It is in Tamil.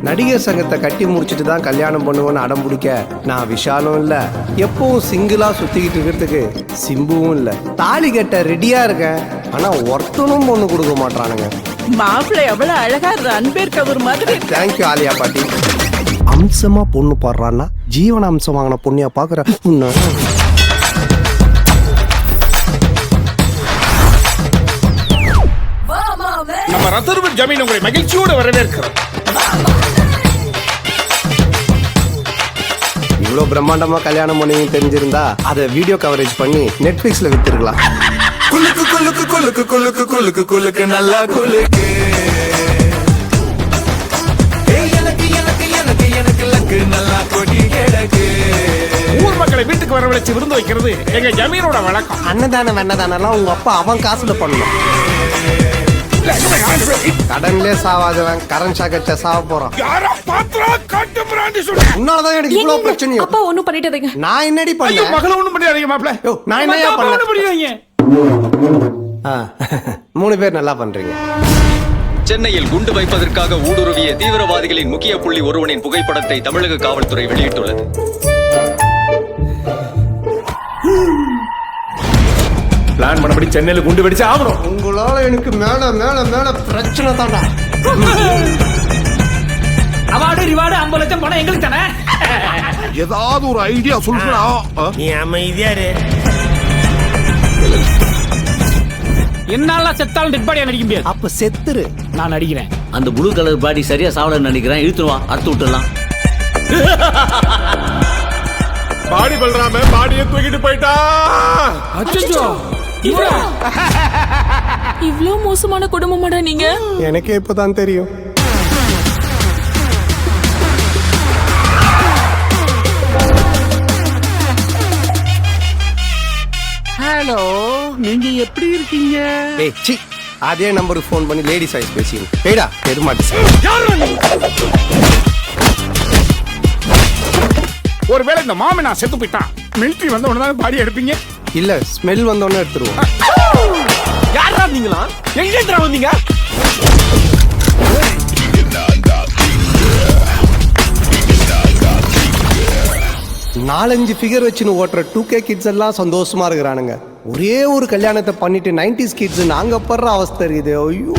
நடிகர் சங்கத்தை கட்டி முடிச்சுட்டு தான் கல்யாணம் பண்ணுவேன்னு அடம் பிடிக்க நான் விஷாலும் இல்ல, எப்பவும் சிங்கிளா சுத்திக்கிட்டு இருக்கிறதுக்கு சிம்புவும் இல்ல. தாலி கட்ட ரெடியா இருக்கேன், ஆனா ஒருத்தனும் பொண்ணு கொடுக்க மாட்டானுங்க. மாப்பிள்ளை எவ்வளவு அழகா ரன்பீர் கபூர் மாதிரி. தேங்க்யூ ஆலியா பாட்டி. அம்சமா பொண்ணு பாடுறான்னா ஜீவன அம்சம் வாங்கின பொண்ணியா பாக்குற. நம்ம ரத்தருவன் ஜமீன் உங்களை மகிழ்ச்சியோடு வரவேற்கிறோம். இவ்வளோ பிரம்மாண்டமா கல்யாணம் பண்ணி தெரிஞ்சிருந்தா அதை வீடியோ கவரேஜ் பண்ணி நெட்ஃபிளிக்ஸ்ல வித்துருக்கலாம். குலுக்கு குலுக்கு குலுக்கு குலுக்கு குலுக்கு குலுக்கு நல்லா குலுக்கு. எனக்கு எனக்கு எனக்கு எனக்கு லக்கு நல்லா கொடி கிடக்கு. ஊர் மக்களை வீட்டுக்கு வரவழைச்சு விருந்து வைக்கிறது எங்க ஜமீனோட வழக்கம். அன்னதானம் வெண்ணதானெல்லாம் உங்க அப்பா அவன் காசுல பண்ணணும். கடன்லே சாவாதவன் கரண்ட் ஷாக்கச்ச சாவ போறான். யாரோ பாத்ரா காட்டு பிராண்டி சொல்லு. உன்னாலதான் எனக்கு இவ்வளவு பிரச்சனையும். அப்பா ஒண்ணும் பண்ணிட்டதுங்க. நான் என்னடி பண்ணேன்? மகள ஒண்ணும் பண்ணியாதீங்க மாப்ள. நான் என்னையா பண்ணேன்? பண்ணியாதீங்க. 3 பேர் நல்லா பண்றீங்க. சென்னையில் குண்டு வைப்பதற்காக ஊடுருவிய தீவிரவாதிகளின் முக்கிய புள்ளி ஒருவனின் புகைப்படத்தை தமிழக காவல்துறை வெளியிட்டுள்ளது. பிளான் பண்ணபடி சென்னையில குண்டு வெடிச்சு ஆகணும். உங்களால எனக்கு மேல மேல மேல பிரச்சனை தாண்டா. அவார்டு ரிவார்டு 50 லட்சம் பணம் எங்களுக்கு தானே. ஏதாவது ஒரு ஐடியா சொல்றா. நீ அமைதியா இரு. என்னால செத்தாலும் டெட் பாடியா நடிக்க முடியாது. அப்ப செத்துரு. நான் நடிக்கிறேன். அந்த ப்ளூ கலர் பாடி சரியா சாவலன்னு நினைக்கிறேன். இழுத்துருவான், அறுத்து விட்டுலாம். பாடி பல்றாம பாடியை தூக்கிட்டு போயிட்டா. அச்சச்சோ, இவ்ளோ மோசமான குடும்பமாடா நீங்க? எனக்கே இப்பதான் தெரியும். ஹலோ, நீங்க எப்படி இருக்கீங்க? ஏய் சி, அதே நம்பருக்கு ஃபோன் பண்ணி லேடிஸ் வாய்ஸ் பேசிங்க. ஏடா பெருமாட்டி. ஒருவேளை இந்த மாமனா செத்து போயிட்டான், மிலிட்டரி வந்த உடனே பாடி எடுப்பீங்க. இல்ல, ஸ்மெல் வந்தோடனே எடுத்துருவோம். யாரா நீங்களா? எங்க வந்தீங்க? 4-5 ஃபிகர் வச்சுன்னு ஓட்டுற 2K கிட்ஸ் எல்லாம் சந்தோஷமா இருக்கிறானுங்க. ஒரே ஒரு கல்யாணத்தை பண்ணிட்டு 90s கிட்ஸ் நாங்க படுற அவஸ்தை இருக்குது. ஐயோ.